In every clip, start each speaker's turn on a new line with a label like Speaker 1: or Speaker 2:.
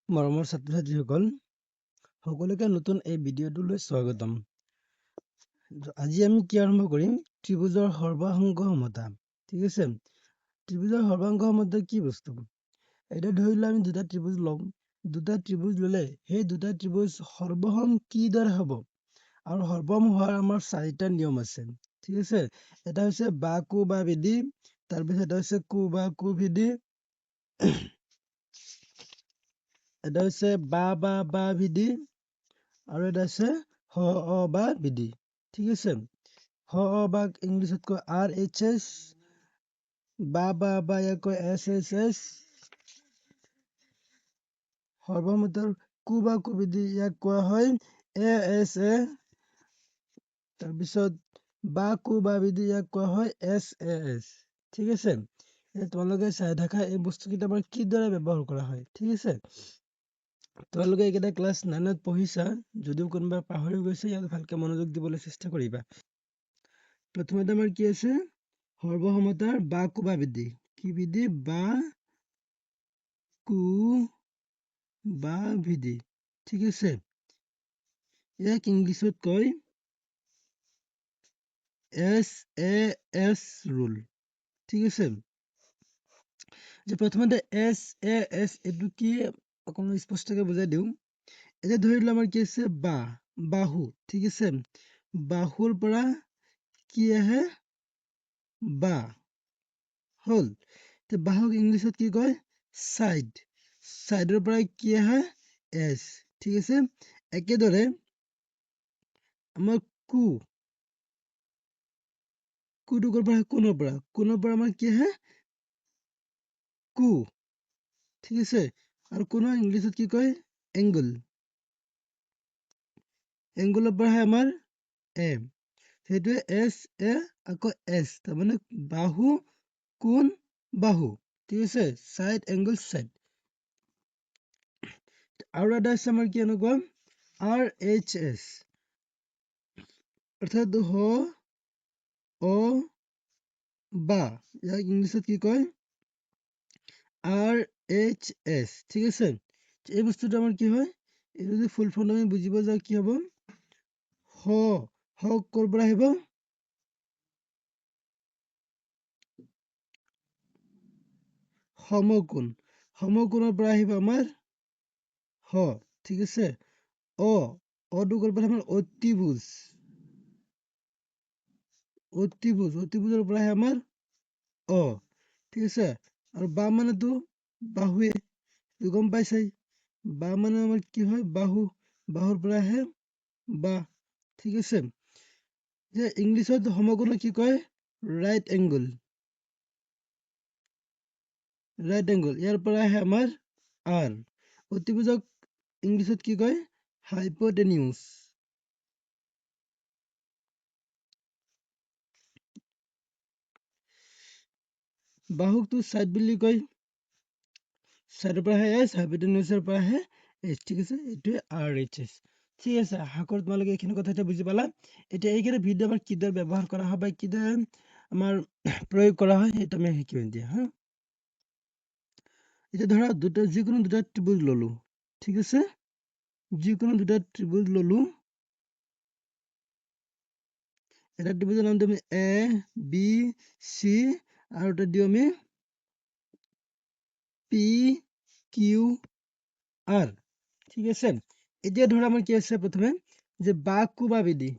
Speaker 1: মৰমৰ ছাত্ৰ-ছাত্ৰীসকল, সকলোকে নতুন এই ভিডিঅ'টোলৈ স্বাগতম। আজি আমি কি আৰম্ভ কৰিম? ত্ৰিভুজৰ সৰ্বাংগ সমতা। ঠিক আছে? ত্ৰিভুজৰ সৰ্বাংগ সমতা কি বস্তু? এতিয়া ধৰি লোৱা আমি দুটা ত্ৰিভুজ ল'ম। দুটা ত্ৰিভুজ ল'লে সেই দুটা ত্ৰিভুজ সৰ্বসম কিদৰে হ'ব? আৰু সৰ্বসম হোৱাৰ আমাৰ 4টা নিয়ম আছে। ঠিক আছে? এটা হৈছে বাকু বা বিধি, তাৰপিছত এটা হৈছে কু বা কু বিধি, এটা হৈছে বা বিধি, আৰু এটা আছে হ বা বিধি। ঠিক আছে? হ বা ইংলিছত কয় RHS, বা ইয়াক কয় SHS, সৰ্বসম্মতৰ কু বা কু বিধি ইয়াক কোৱা হয় ASA, তাৰপিছত বা কু বা বিধি ইয়াক কোৱা হয় SAS। ঠিক আছে? তোমালোকে চাই থাকা এই বস্তুকেইটা আমাৰ কিদৰে ব্যৱহাৰ কৰা হয়। ঠিক আছে? তোমালোকে এইকেইটা ক্লাছ 9ত পঢ়িছা, যদিও কোনোবা পাহৰি গৈছে ইয়াত ভালকে মনোযোগ দিবলৈ চেষ্টা কৰিবা। প্ৰথমতে আমাৰ কি আছে? সৰ্বসমতাৰ বা কু বা বিধি। কি বিধি? বা কু বা বিধি। ঠিক আছে? ইয়াক ইংলিছত কয় SAS ৰুল। ঠিক আছে? যে প্ৰথমতে SAS এইটো কি অকণমান স্পষ্টকে বুজাই দিওঁ। এতিয়া ধৰি লোৱা আমাৰ কি আছে? বাহু। ঠিক আছে? বাহুৰ পৰা কি আহে? বা হ'ল। বাহুক ইংলিছত কি কয়? চাইড। চাইডৰ পৰা কি আহে? এছ। ঠিক আছে? একেদৰে আমাৰ কুটো ক'ৰ পৰা? কোণৰ পৰা। কোণৰ পৰা আমাৰ কি আহে? কু। ঠিক আছে? আৰু কোণৰ ইংলিছত কি কয়? এংগল। এংগলৰ পৰা আহে আমাৰ এ। সেইটোৱে এছ আকৌ এছ, তাৰমানে বাহু কোণ বাহু। ঠিক আছে? Side angle side. আৰু এটা আছে আমাৰ কি এনেকুৱা RHS, অৰ্থাৎ বা ইয়াক ইংলিছত কি কয়? RHS। ঠিক আছে? এই বস্তুটো আমাৰ কি হয়? এইটো যদি ফুল ফৰ্ম আমি বুজিব যাওঁ কি হ'ব? ক'ৰ পৰা আহিব? সমকোণ। সমকোণৰ পৰা আহিব আমাৰ ঠিক আছে? অটো ক'ৰ পৰা আমাৰ অতিভুজ। অতিভুজৰ পৰা আহে আমাৰ ঠিক আছে? আৰু বা মানেতো বাহুৱে, গম পাইছাই। বা মানে আমাৰ কি হয়? বাহু। বাহুৰ পৰা আহে বা। ঠিক আছে? যে ইংলিছত সমকোণক কি কয়? Right angle. ইয়াৰ পৰা আহে আমাৰ R। অতিভুজক ইংলিছত কি কয়? হাইপোটেনিউজ। বাহুকটো চাইড বুলি কয়। চাইডৰ পৰা আহে এছ, হাইপোটেনিউজৰ পৰা আহে এইচ। ঠিক আছে? এইটোৱে RHS। ঠিক আছে? আশা কৰোঁ তোমালোকে এইখিনি কথা এতিয়া বুজি পালা। এতিয়া এইকেইটা ভিডিঅ' আমাৰ কিদৰে ব্যৱহাৰ কৰা হয় বা কিদৰে আমাৰ প্ৰয়োগ কৰা হয় সেইটো আমি শিকিম এতিয়া। এতিয়া ধৰা যিকোনো দুটা ত্ৰিভুজ ললো। ঠিক আছে? যিকোনো দুটা ত্ৰিভুজ ললো। এটা ত্ৰিভুজৰ নাম দিম ABC, আৰু এটা দিওঁ আমি PQR। ঠিক আছে? এতিয়া ধৰা আমাৰ কি আছে? প্ৰথমে যে বা কু বা বিধি।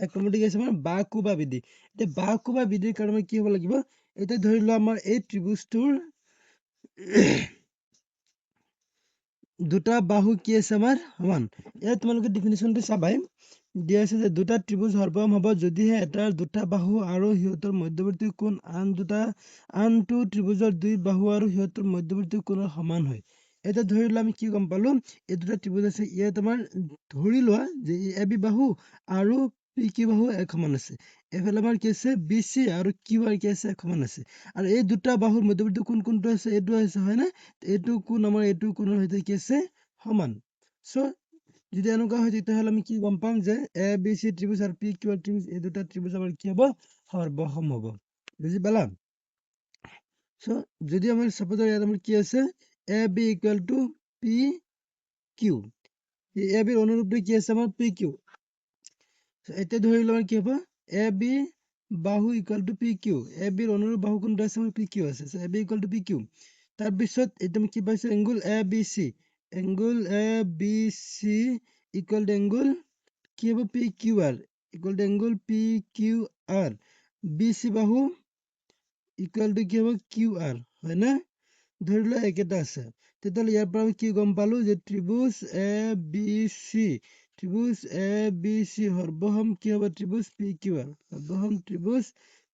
Speaker 1: এক নম্বৰতে কি আছে আমাৰ? বা কু বা বিধি। এতিয়া বা কু বা বিধিৰ কাৰণে কি হ'ব লাগিব? এতিয়া ধৰি লোৱা আমাৰ এই ত্ৰিভুজটোৰ দুটা বাহু কি আছে আমাৰ? সমান। ইয়াত তোমালোকে ডেফিনিশ্যনটো চাবাই। দিয়া আছে যে দুটা ত্ৰিভুজ সৰ্বসম হ'ব যদিহে এটাৰ দুটা বাহু আৰু সিহঁতৰ মধ্যৱৰ্তী কোণ আনটো ত্ৰিভুজৰ দুই বাহু আৰু সিহঁতৰ মধ্যৱৰ্তী কোণৰ সমান হয়। এতিয়া ধৰি লোৱা আমি কি গম পালো? এই দুটা ত্ৰিভুজ আছে, ইয়াত আমাৰ ধৰি লোৱা যে AB বাহু আৰু PQ বাহু এক সমান আছে। এইফালে আমাৰ কি আছে? BC আৰু QR কি আছে? এক সমান আছে। আৰু এই দুটা বাহুৰ মধ্যৱৰ্তী কোণ কোনটো আছে? এইটো আছে, হয় নে? এইটো কোণ আমাৰ এইটো কোণৰ সৈতে কি আছে? সমান। যদি এনেকুৱা হয় তেতিয়াহ'লে আমি কি গম পাম যে ABC ত্ৰিভুজ আৰু PQR ত্ৰিভুজ, এই দুটা ত্ৰিভুজ আমাৰ কি হ'ব? সৰ্বসম হ'ব। বুজি পালা? যদি আমাৰ চাপোজ ইয়াত আমাৰ কি আছে? AB = P Q. এ বিৰ অনুৰূপটো কি আছে আমাৰ পি কিউ। এতিয়া ধৰি লওঁ কি হ'ব, এ বি বাহু equal to P Q. A বিৰ অনুৰূপ বাহু কোনটো আছে, আমাৰ পি কিউ আছে। A B equal to P Q. তাৰপিছত এতিয়া আমি কি পাইছো, angle A B C. Angle A B C equal to angle কি হ'ব, P Q R equal to angle P Q R. B C বাহু ইকুৱেল টু কি হ'ব, কিউ আৰ, হয় না? ধৰি লোৱা একেটা আছে। তেতিয়াহ'লে ইয়াৰ পৰা আমি কি গম পালো যে ত্ৰিভুজ এ বি চি, ত্ৰিভুজ এ বি চি সৰ্বসম কি হ'ব, ত্ৰিভুজ পি কিউ আৰ। সৰ্বসম ত্ৰিভুজ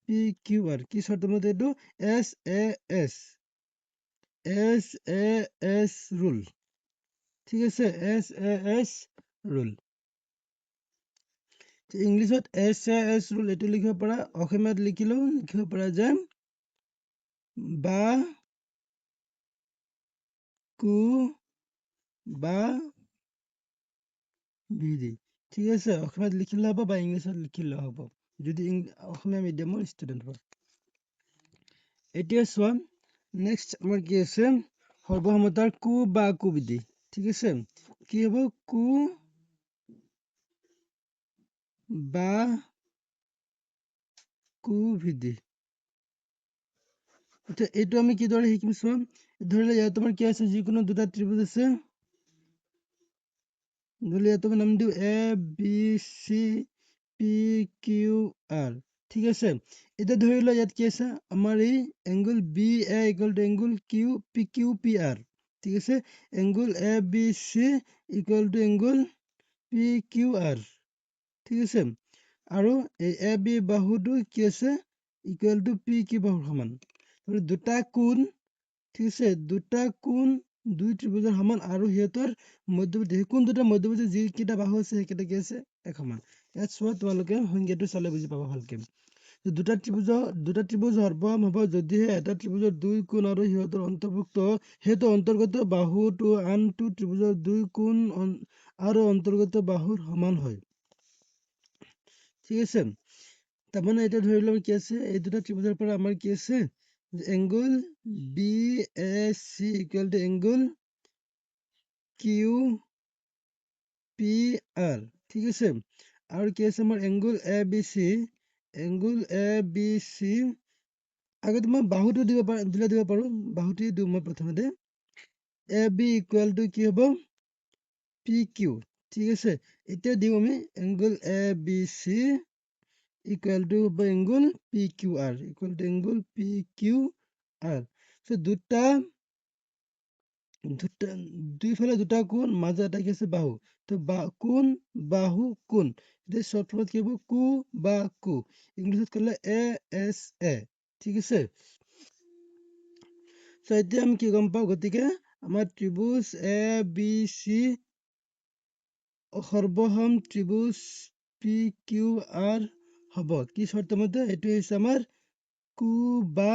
Speaker 1: পি কিউ আৰ। কি চৰ্ত মতে এইটো, S A S, S A S rule. ঠিক আছে, এছ এ এছ ৰুল। ইংলিছত এছ এ এছ ৰুল এইটো লিখিব পাৰা, অসমীয়াত লিখিলেও লিখিব পাৰা যে বা কু বা বিধি। ঠিক আছে, অসমীয়াত লিখিলে হ'ব বা ইংলিছত লিখিলেও হ'ব, যদি অসমীয়া মিডিয়ামৰ ষ্টুডেণ্ট হয়। এতিয়া চোৱা, নেক্সট আমাৰ কি আছে, সৰ্বসমতাৰ কু বা কু বিধি। ঠিক আছে, কি হ'ব, কু বা কু বিধি। এতিয়া এইটো আমি কিদৰে শিকিম চোৱা, ধৰি লোৱা ইয়াত তোমাৰ কি আছে, যিকোনো দুটা ত্ৰিভুজ আছে। ধৰি লোৱা ইয়াত আমি নাম দিওঁ A B C P Q R. ঠিক আছে, এতিয়া ধৰি লোৱা ইয়াত কি আছে, আমাৰ এই angle B A equal to angle Q P R. ঠিক আছে, angle A B C equal to angle P Q R. ঠিক আছে, আৰু এই এ বি বাহুটো কি আছে, ইকুৱেল টু পি কিউ বাহুৰ সমান। দুটা কোণ, ঠিক আছে, দুটা কোণ দুই ত্ৰিভুজৰ সমান আৰু সিহঁতৰ মধ্যবৰ্তী, কোন দুটা মধ্যবৰ্তী যিকেইটা বাহু আছে সেইকেইটা কি আছে, এক সমান। ইয়াত চোৱা, তোমালোকে সংজ্ঞাটো চালে বুজি পাবা ভালকে। দুটা ত্ৰিভুজ সৰ্বসম হ'ব যদিহে এটা ত্ৰিভুজৰ দুই কোণ আৰু সিহঁতৰ অন্তৰ্গত বাহুটো আনটো ত্ৰিভুজৰ দুই কোণ আৰু অন্তৰ্গত বাহুৰ সমান হয়। ঠিক আছে, তাৰমানে এতিয়া ধৰি লওঁ কি আছে, এই দুটা ত্ৰিভুজৰ পৰা আমাৰ কি আছে, angle B A C equal to angle Q P R. ঠিক আছে, আৰু কি আছে আমাৰ angle A B C, angle A B C, আগতে মই বাহুটো দিব পাৰো, বাহুটোৱে দিওঁ মই প্ৰথমতে, এ বি ইকুৱেল টু কি হ'ব, পি কিউ। ঠিক আছে, এতিয়া দিওঁ আমি angle A B C equal to হ'ব angle P Q R, equal to angle P Q R. দুইফালে দুটা কোণ, মাজত এটা কি আছে, বাহু। তো কোণ বাহু কোণ, এতিয়া শৰ্ট ফৰ্মত কি হ'ব, কু বা কু, ইংলিছত ক'লে এ এছ এ। ঠিক আছে, এতিয়া আমি কি গম পাওঁ, গতিকে আমাৰ ত্ৰিভুজ এ বি চি সৰ্বসম ত্ৰিভুজ পি কিউ আৰ হ'ব, কি চৰ্ত মতে, এইটো হৈছে আমাৰ কু বা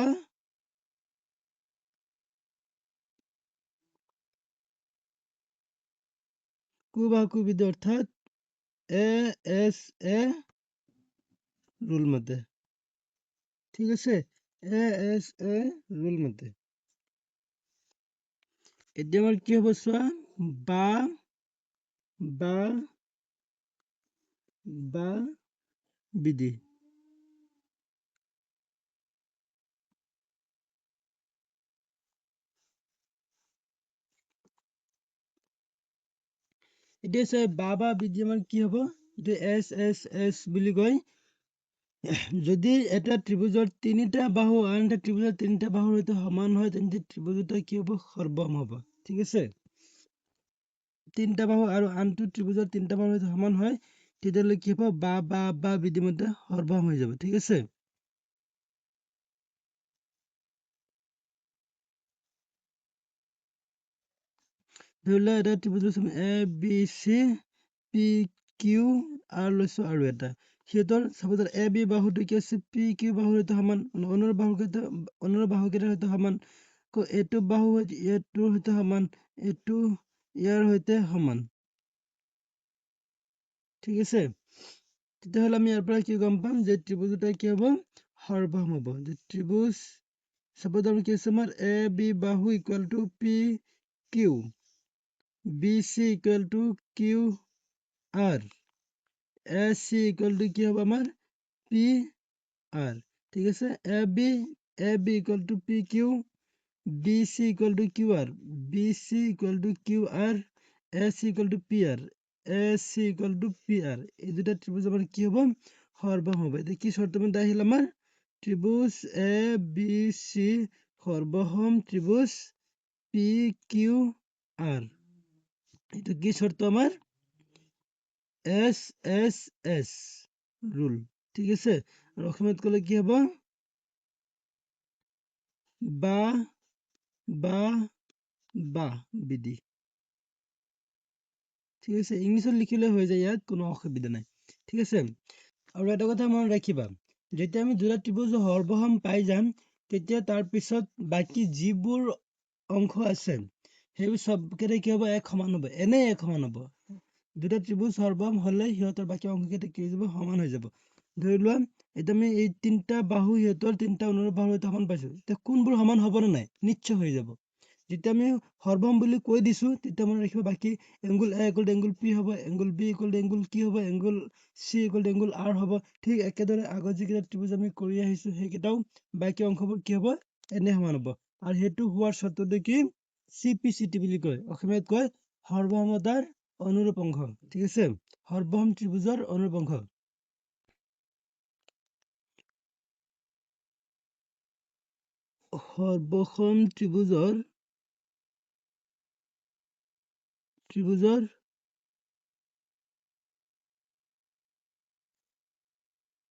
Speaker 1: কু বিধি, অৰ্থাৎ এ এছ এ ৰুল মতে। ঠিক আছে, এ এছ এ ৰুল মতে। এতিয়া আমাৰ কি হ'ব চোৱা, বা বা বা বিধি। এতিয়া চাই বা বিধি আমাৰ কি হ'ব, এইটো এছ এছ এছ বুলি কয়। যদি এটা ত্ৰিভুজৰ তিনিটা বাহু আন এটা ত্ৰিভুজৰ তিনিটা বাহুৰ সৈতে সমান হয়, তেন্তে ত্ৰিভুজ দুটা কি হ'ব, সৰ্বসম হ'ব। ঠিক আছে, তিনিটা বাহু আৰু আনটো ত্ৰিভুজৰ তিনিটা বাহুৰ সৈতে সমান হয়, তেতিয়াহ'লে কি হ'ব, বা বিধি মতে সৰ্বসম হৈ যাব। ঠিক আছে, ধৰি লোৱা এটা ত্ৰিভুজ A B C P Q R লৈছো, আৰু এটা সিহঁতৰ চাপোজ এ বি বাহুটো কি আছে, পি কিউ বাহুৰ সৈতে সমান, অনুৰ বাহুকেইটাৰ সৈতে সমান, এইটো বাহু এইটোৰ সৈতে সমান, এইটো ইয়াৰ সৈতে সমান। ঠিক আছে, তেতিয়াহ'লে আমি ইয়াৰ পৰা কি গম পাম যে ত্ৰিভুজ দুটা কি হ'ব, সৰ্বসম হ'ব। যে ত্ৰিভুজ চাপোজ আমি কি আছে, আমাৰ এ বি বাহু equal to P Q, BC equal to QR, AC equal to কি হবে আমার PR, ঠিক আছে। AB equal to PQ, BC equal to QR, BC equal to QR, AC equal to PR, AC equal to PR, এই দুটা ত্রিভুজ আমার কি হবে হরবাম হবে। এটা কি শর্ত মধ্যে আহিল আমার ত্রিভুজ ABC হরবহম ত্রিভুজ PQR, এটা কি শর্ত আমার SSS রুল, ঠিক আছে। আর অসমীয়াত কলে কি হব বা বা বা বিধি, ঠিক আছে। ইংলিছত লিখিলে হৈ যায়, ইয়াত কোনো অসুবিধা নাই, ঠিক আছে। আৰু এটা কথা মনত ৰাখিবা, যেতিয়া আমি দুটা ত্ৰিভুজ হৰবহম পাই যাম তেতিয়া তাৰ পিছত বাকী যিবোৰ অংশ আছে সেইবোৰ চবকেইটা কি হ'ব এক সমান হ'ব, এনে এক সমান হ'ব। দুটা ত্ৰিভুজ হৰবহম হলে সিহঁতৰ বাকী অংশকেইটা কি হৈ যাব সমান হৈ যাব। ধৰি লোৱা এতিয়া আমি এই তিনিটা বাহু সিহঁতৰ তিনিটা অনুৰূপ বাহুৰ সৈতে সমান পাইছো, এতিয়া কোনবোৰ সমান হ'ব নে নাই নিশ্চয় হৈ যাব। যেতিয়া আমি হৰবহম বুলি কৈ দিছো তেতিয়া মনত ৰাখিব বাকী angle A equal to angle P হ'ব, angle B equal to angle Q হ'ব, angle C equal to angle R হ'ব। ঠিক একেদৰে আগত যিকেইটা ত্ৰিভুজ আমি কৰি আহিছো সেইকেইটাও বাকী অংশবোৰ কি হ'ব এনে সমান হ'ব। আৰু সেইটো হোৱাৰ চৰ্তটো কি CPCT বুলি কয়, অসমীয়াত কয় সৰ্বসমতাৰ অনুৰূপ অংশ, ঠিক আছে। সৰ্বসম ত্ৰিভুজৰ অনুৰূপ অংশ। সৰ্বসম ত্ৰিভুজৰ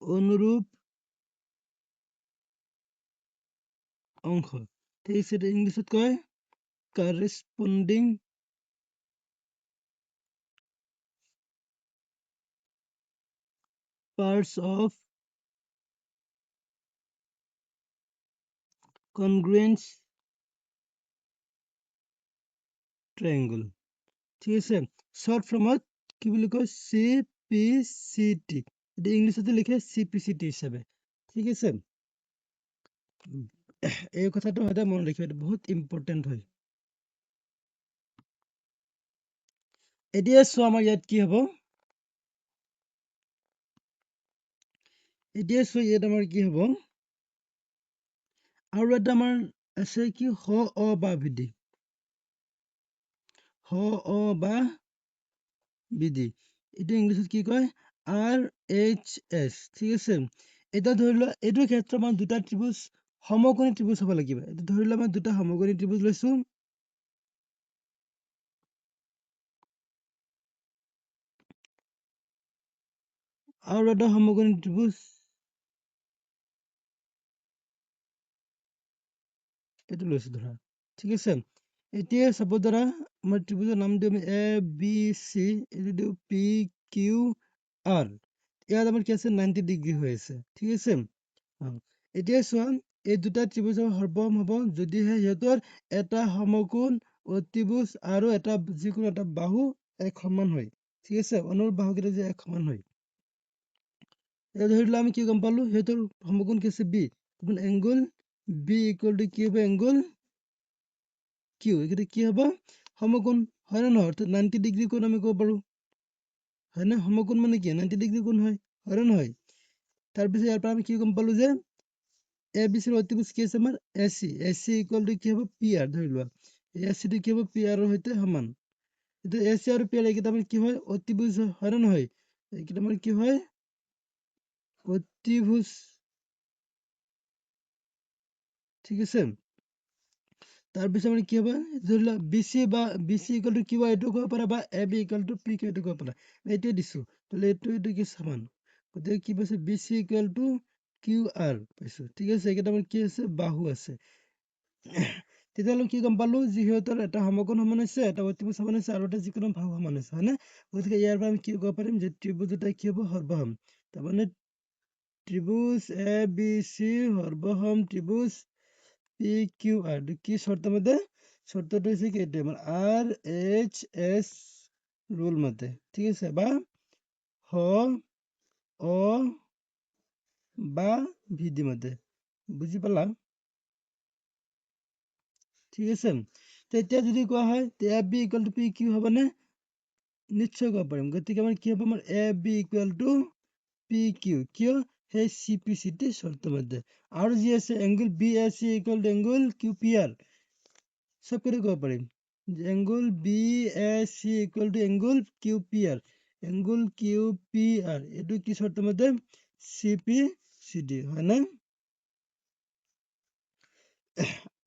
Speaker 1: অনুৰূপ অংশ, ঠিক আছে। ইংলিছত কয় corresponding parts of congruence triangle, ঠিক আছে। শর্ট ফর্মত কি বুলি কয় CPCT, এটা ইংলিছতে লিখে CPCT হিচাপে, ঠিক আছে। এই কথাটো সদায় মনত ৰাখিবা, এটা বহুত ইম্পৰ্টেণ্ট হয়। এতিয়া চোৱা আমাৰ ইয়াত কি হ'ব, এতিয়া চোৱা ইয়াত আমাৰ কি হ'ব, আৰু এটা আমাৰ আছে কি হ অ বা বিধি, হ অ বা বিধি, এইটো ইংলিছত কি কয় RHS, ঠিক আছে। এতিয়া ধৰি লোৱা এইটো ক্ষেত্ৰত আমাৰ দুটা ত্ৰিভুজ সমকোণী ত্ৰিভুজ হ'ব লাগিব। এতিয়া ধৰি লোৱা মই দুটা সমকোণী ত্ৰিভুজ লৈছো, আৰু এটা সমকোণী ত্ৰিভুজ এইটো লৈছো ধৰা, ঠিক আছে। এতিয়া চাব ধৰা মই ত্ৰিভুজৰ নাম দিম ABC, এইটো দিওঁ PQR, ইয়াত আমাৰ কি আছে 90 ডিগ্ৰী হৈ আছে, ঠিক আছে। এতিয়া চোৱা এই দুটা ত্ৰিভুজৰ সৰ্বসম হ'ব যদিহে সিহঁতৰ এটা সমকোণ অতিভুজ আৰু এটা যিকোনো এটা বাহু এক সমান হয়, ঠিক আছে। অনুৰূপ বাহুকেইটা যে এক সমান হয়। এতিয়া ধৰি লোৱা আমি কি গম পালো সিহঁতৰ সমকোণ কি আছে B, angle B equal to কি হ'ব এংগুল Q, এইকেইটা কি হ'ব সমকোণ, হয় নে নহয়, অৰ্থাৎ 90 ডিগ্ৰী কোণ আমি ক'ব পাৰো, হয় নে। সমকোণ মানে কি 90 ডিগ্ৰী কোণ হয়, হয় নে নহয়। তাৰপিছত ইয়াৰ পৰা আমি কি গম পালো যে ABC ৰ অতিভুজ কি আছে আমাৰ AC ইকুৱেল টু কি হ'ব PR, ধৰি লোৱা AC টো কি হ'ব PR ৰ সৈতে সমান। এতিয়া AC আৰু PR এইকেইটা আমাৰ কি হয় অতিভুজ, হয় নে নহয়, এইকেইটা আমাৰ কি হয় অতিভুজ, ঠিক আছে। তাৰপিছত মানে কি হ'ব ধৰি লোৱা BC ইকুৱেল টু কিউ এইটো ক'ব পাৰা বা AB ইকুৱেল টু PQ এইটো ক'ব পাৰা, এইটোৱে দিছো তাহলে এইটো কি সমান, গতিকে কি পাইছো BC ইকুৱেল টু QR পাইছো, ঠিক আছে। এইকেইটা আমাৰ কি আছে বাহু আছে। তেতিয়াহ'লে কি গম পালো যে সিহঁতৰ এটা সমকোণ সমান হৈছে, এটা অতিভুজ সমান হৈছে আৰু এটা যিকোনো বাহু সমান হৈছে, হয় নে। গতিকে ইয়াৰ পৰা আমি কি ক'ব পাৰিম যে ত্ৰিভুজ দুটা কি হ'ব সৰ্বসম, তাৰমানে ত্ৰিভুজ ABC সৰ্বসম ত্ৰিভুজ PQR, কি শর্ত মতে, শর্তটা হচ্ছে কি এটা আমার RHS রুল মতে, ঠিক আছে, বা হ অ বা ভিধি মতে, বুঝি পালা, ঠিক আছে। তেতিয়া যদি কোৱা হয় A B equal to P Q হ'বনে? নিশ্চয় ক'ব পাৰিম। গতিকে আমাৰ কি হ'ব? আমাৰ A B equal to P Q. কিয়? সেই চি পি চি টি চৰ্তৰ মধ্যে। আৰু যি আছে angle B A C equal to angle Q P R, চব কৰি ক'ব পাৰিম। Angle B A C equal to angle Q P R. Angle Q P R এইটো কি চৰ্তৰ মধ্যে? চি পি চি ডি, হয়নে?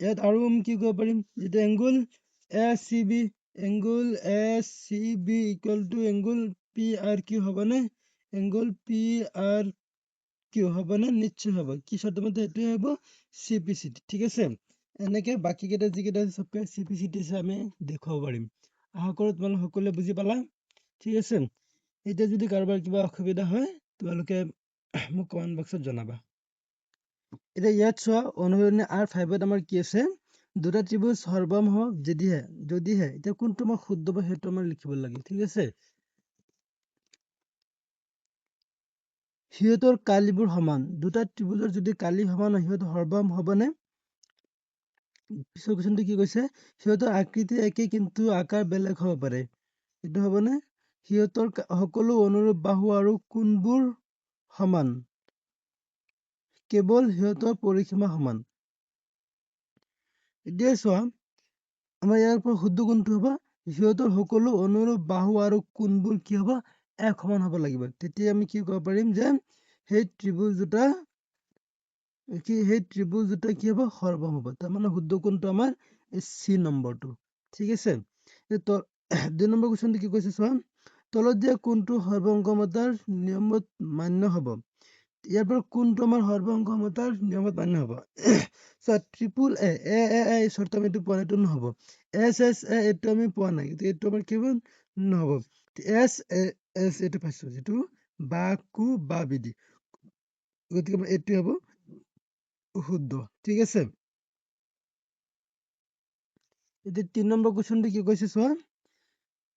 Speaker 1: ইয়াত আৰু আমি কি ক'ব পাৰিম? যেতিয়া angle A C B, angle A C B equal to angle P R Q হ'বনে? এংগুল পি আৰ কিউ হ'বনে? নিশ্চয় হ'ব। কি চৰ্তৰ মতে? এইটোৱে হ'ব চি পি চি টি। ঠিক আছে, এনেকে বাকী কেইটা যিকেইটা আছে চবকে চি পি চি টি আমি দেখুৱাব পাৰিম। আশা কৰোঁ তোমালোক সকলোৱে বুজি পালা। ঠিক আছে, এতিয়া যদি কাৰোবাৰ কিবা অসুবিধা হয় তোমালোকে মোক কমেণ্ট বক্সত জনাবা। এতিয়া ইয়াত চোৱা অনুশীলনী R5 আমাৰ কি আছে? দুটা ত্ৰিভুজ সৰ্বম হওক যদিহে এতিয়া কোনটো আমাৰ শুদ্ধ হ'ব সেইটো আমাৰ লিখিব লাগে। ঠিক আছে, সিহঁতৰ কালিবোৰ সমান। দুটা ত্ৰিভুজৰ যদি কালি সমান হয় সিহঁত সৰ্বম হ'বনে? পিছৰ কুৱেশ্যনটো কি কৈছে? সিহঁতৰ আকৃতি একে কিন্তু আকাৰ বেলেগ হ'ব পাৰে। এইটো হ'বনে? সিহঁতৰ সকলো অনুৰূপ বাহু আৰু কোণবোৰ সমান, কেৱল সিহঁতৰ পৰিসীমা সমান। এতিয়া চোৱা আমাৰ ইয়াৰ পৰা শুদ্ধ কোনটো হ'ব? সিহঁতৰ সকলো অনুৰূপ বাহু আৰু কোণবোৰ কি হ'ব? এক সমান হ'ব লাগিব। তেতিয়া আমি কি ক'ব পাৰিম যে সেই ত্ৰিভুজ দুটা কি হ'ব? সৰ্বম হ'ব। তাৰমানে শুদ্ধ কোণটো আমাৰ চি নম্বৰটো। ঠিক আছে, 2 নম্বৰ কুৱেশ্যনটো কি কৈছে চোৱা, তলত দিয়া কোনটো সৰ্বসংগমতাৰ নিয়মত মান্য হ'ব? ইয়াৰ পৰা কোনটো আমাৰ সৰ্বসংগমতাৰ নিয়মত মান্য হ'ব? চোৱা ট্ৰিপল এ চৰ্ত আমি এইটো পোৱা নাই, এইটো নহ'ব। এছ এইটো আমি পোৱা নাই, এইটো আমাৰ কি হ'ব? নহ'ব। এছ এইটো পাইছো, যিটো বা কু বা বিধি, গতিকে আমাৰ এইটোৱে হ'ব শুদ্ধ। ঠিক আছে, এতিয়া 3 নম্বৰ কুৱেশ্যনটো কি কৈছে চোৱা,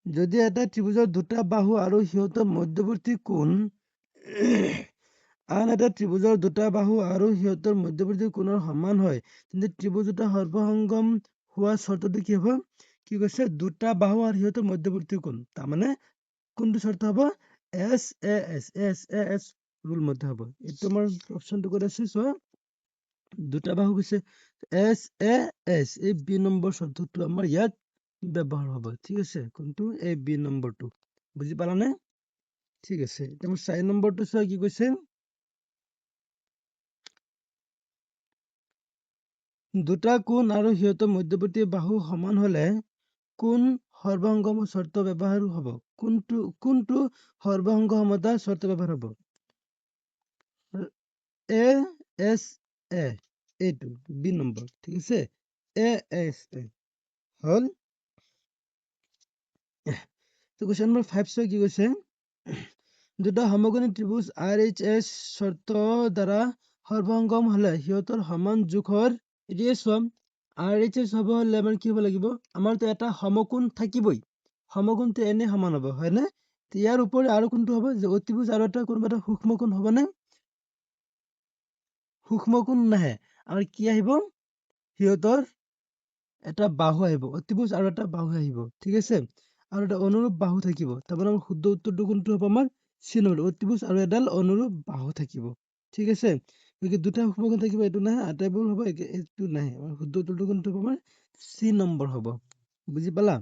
Speaker 1: যদি এটা ত্ৰিভুজৰ দুটা বাহু আৰু সিহঁতৰ মধ্যৱৰ্তী কোণ আন এটা ত্ৰিভুজৰ দুটা বাহু আৰু সিহঁতৰ মধ্যৱৰ্তী কোণৰ সমান হয়, তেন্তে ত্ৰিভুজ দুটা সৰ্বসংগম হোৱা চৰ্তটো কি হ'ব? কি কৈছে? দুটা বাহু আৰু সিহঁতৰ মধ্যৱৰ্তী কোণ। তাৰমানে কোনটো চৰ্ত হ'ব? এছ এছ ৰুল মতে হ'ব। এইটো আমাৰ অপশ্যনটো ক'ত আছে চোৱা, দুটা বাহু কৈছে এছ এই বি নম্বৰ চৰ্তটো আমাৰ ইয়াত ব্যৱহাৰ হ'ব। ঠিক আছে, কোনটো? এই বি নম্বৰটো। বুজি পালানে? ঠিক আছে, এতিয়া আমাৰ 4 নম্বৰটো চোৱা কি কৈছে, দুটা কোণ আৰু সিহঁতৰ মধ্যৱৰ্তী বাহু সমান হলে কোন সৰ্বসংগম চৰ্ত ব্যৱহাৰ হ'ব? কোনটো সৰ্বসংগমতা চৰ্ত ব্যৱহাৰ হ'ব? এ এছ এইটো বি নম্বৰ। ঠিক আছে, হ'ল। কুৱেশ্যন নম্বৰ 5 চোৱা কি কৈছে, দুটা সমকোণী ত্ৰিভুজ RHS চৰ্ত দ্বাৰা সৰ্বসংগম হলে সিহঁতৰ সমান জোখৰ, এতিয়া চোৱা RHS হ'ব হলে আমাৰ কি হ'ব লাগিব? আমাৰতো এটা সমকোণ থাকিবই, সমকোণটো এনে সমান হ'ব, হয়নে? ইয়াৰ উপৰি আৰু কোনটো হ'ব? যে অতিভুজ আৰু এটা কোনোবা এটা সূক্ষ্ম কোণ হ'বনে? সূক্ষ্ম কোণ নাহে, আমাৰ কি আহিব? সিহঁতৰ এটা বাহু আহিব, অতিভুজ আৰু এটা বাহু আহিব। ঠিক আছে, আৰু এটা অনুৰূপ বাহু থাকিব। তাৰমানে আমাৰ শুদ্ধ উত্তৰটো কোনটো হ'ব? আমাৰ চি নম্বৰ, অতিভুজ আৰু এডাল অনুৰূপ বাহু থাকিব। ঠিক আছে, গতিকে দুটা সূক্ষ্ম কোণ থাকিব, এইটো নাহে, আটাইবোৰ হ'ব এইটো নাহে। আমাৰ শুদ্ধ উত্তৰটো কোনটো হ'ব? আমাৰ চি নম্বৰ হ'ব। বুজি পালা?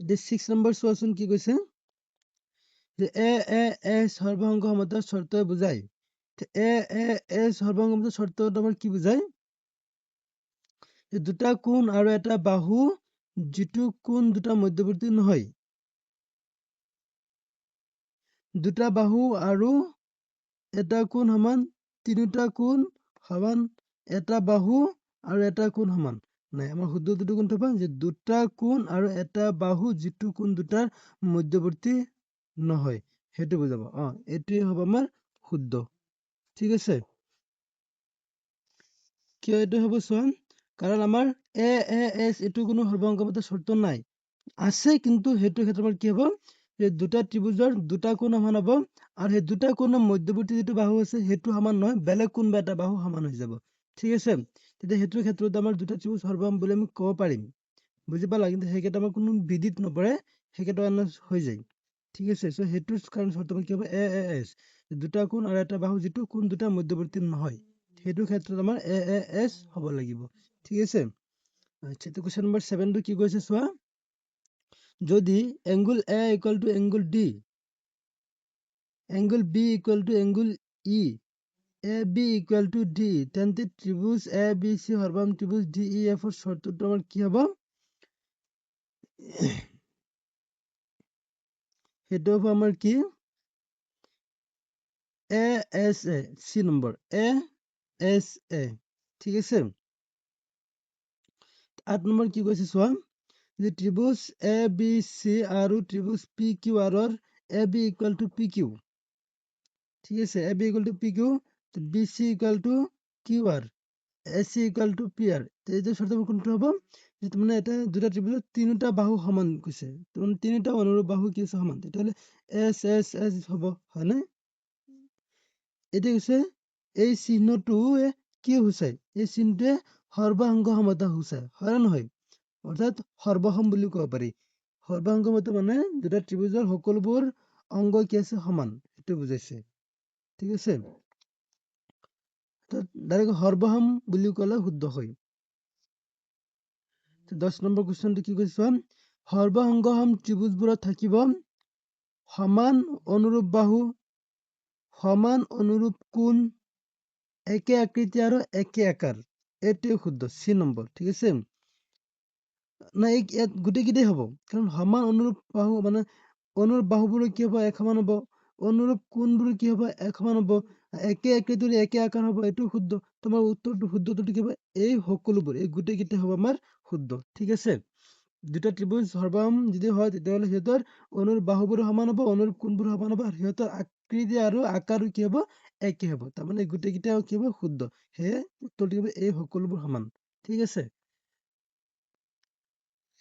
Speaker 1: এতিয়া 6 নম্বৰ চোৱাচোন কি কৈছে, যে এছ সৰ্বসংগমতাৰ চৰ্তই বুজায়। এছ সৰ্বসংগমতাৰ চৰ্তটো আমাৰ কি বুজায়? দুটা কোণ আৰু এটা বাহু যিটো কোণ দুটা মধ্যৱৰ্তী নহয়, দুটা বাহু আৰু এটা কোণ সমান, তিনিটা কোণ সমান, এটা বাহু আৰু এটা কোণ সমান। নাই, আমাৰ শুদ্ধ উত্তৰটো কোনটো পাম? যে দুটা কোণ আৰু এটা বাহু যিটো কোণ দুটাৰ মধ্যৱৰ্তী নহয়, সেইটো বুজাব। এইটোৱে হ'ব আমাৰ শুদ্ধ। ঠিক আছে, কিয় এইটো হ'ব চোৱা, কাৰণ আমাৰ এছ এইটো কোনো সৰ্বসংগমতা চৰ্ত নাই, আছে, কিন্তু সেইটো ক্ষেত্ৰত আমাৰ কি হ'ব? যে দুটা ত্ৰিভুজৰ দুটা কোণ সমান হ'ব, আৰু সেই দুটা কোণৰ মধ্যৱৰ্তী যিটো বাহু আছে সেইটো সমান নহয়, বেলেগ কোনোবা এটা বাহু সমান হৈ যাব। ঠিক আছে, তেতিয়া সেইটোৰ ক্ষেত্ৰত আমাৰ দুটা ত্ৰিভুজ সৰ্বসম বুলি আমি ক'ব পাৰিম। বুজি পালা? কিন্তু সেইকেইটা আমাৰ কোনো বিধিত নপৰে, সেইকেইটা আমাৰ হৈ যায়। ঠিক আছে, চ' সেইটোৰ কাৰণে চৰ্ত কি হ'ব, এ এ এছ দুটা কোণ আৰু এটা বাহু যিটো কোণ দুটা মধ্যৱৰ্তী নহয়, সেইটো ক্ষেত্ৰত আমাৰ এ এ এছ হ'ব লাগিব। ঠিক আছে, আচ্ছা কুৱেশ্যন নম্বৰ 7টো কি কৈছে চোৱা, যদি angle A equal to angle D, angle B equal to angle E, A B equal to D, তেন্তে ত্ৰিভুজ এ বি চি সৰ্বসম ত্ৰিভুজ ডি ই এফৰ চৰ্তটো আমাৰ কি হ'ব, সেইটো হ'ব আমাৰ কি, এ এছ এ, চি নম্বৰ এ এছ এ। ঠিক আছে, 8 নম্বৰ কি কৈছে চোৱা, যে ত্ৰিভুজ এ বি চি আৰু ত্ৰিভুজ পি কিউ আৰৰ A B equal to P Q. ঠিক আছে, A B equal to P Q, B C equal to Q R, A C equal to P R. এইটো চৰ্ত কোনটো হ'ব, যিটো মানে এটা দুটা ত্ৰিভুজৰ তিনিটা বাহু সমান কৈছে, তাৰমানে তিনিটা অনুৰূপ বাহু কি আছে সমান, তেতিয়াহ'লে এছ এছ এছ হ'ব, হয়নে? এতিয়া কৈছে এই চিহ্নটোৱে কি সূচায়, এই চিহ্নটোৱে সৰ্বাংগ সমতা সূচায়, হয় নে নহয়? অৰ্থাৎ সৰ্বসম বুলি ক'ব পাৰি। সৰ্বাংগ সমতা মানে দুটা ত্ৰিভুজৰ সকলোবোৰ অংগ কি আছে সমান, সেইটো বুজাইছে। ঠিক আছে, ডাইৰেক্ট সৰ্বসম বুলি ক'লে শুদ্ধ হয়। 10 নম্বৰ কুৱেশ্যনটো কি কৈছে চোৱা, সৰ্বসংগসম ত্ৰিভুজবোৰত থাকিব সমান অনুৰূপ বাহু, সমান অনুৰূপ কোণ, একে আকৃতি আৰু একে আকাৰ, এইটোৱে শুদ্ধ, চি নম্বৰ। ঠিক আছে, না ইয়াত গোটেইকেইটাই হ'ব, কাৰণ সমান অনুৰূপ বাহু মানে অনুৰূপ বাহুবোৰ কি হ'ব, এক সমান হ'ব, অনুৰূপ কোণবোৰ কি হ'ব, এক সমান হ'ব, একে আকৃতিৰ একে আকাৰ হ'ব, এইটো শুদ্ধ। তোমাৰ উত্তৰটো শুদ্ধটো কি হ'ব, এই সকলোবোৰ, এই গোটেইকেইটা হ'ব আমাৰ শুদ্ধ। ঠিক আছে, দুটা ত্ৰিভুজ সৰ্বসম যদি হয় তেতিয়াহ'লে সিহঁতৰ অনুৰূপ বাহুবোৰ সমান হ'ব, অনুৰূপ কোণবোৰ সমান হ'ব, আৰু সিহঁতৰ আকৃতি আৰু আকাৰো কি হ'ব, একে হ'ব, তাৰমানে গোটেইকেইটা কি হ'ব, শুদ্ধ। সেয়ে উত্তৰটো কি হ'ব, এই সকলোবোৰ সমান। ঠিক আছে,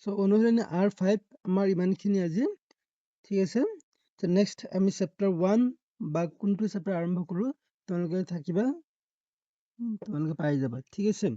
Speaker 1: চ' অনুশীলনী R5 আমাৰ ইমানখিনি আজি। ঠিক আছে, নেক্সট আমি চেপ্টাৰ 1 বা কোনটো চেপ্টাৰ আৰম্ভ কৰোঁ, তোমালোকে থাকিবা, তোমালোকে পাই যাবা। ঠিক আছে।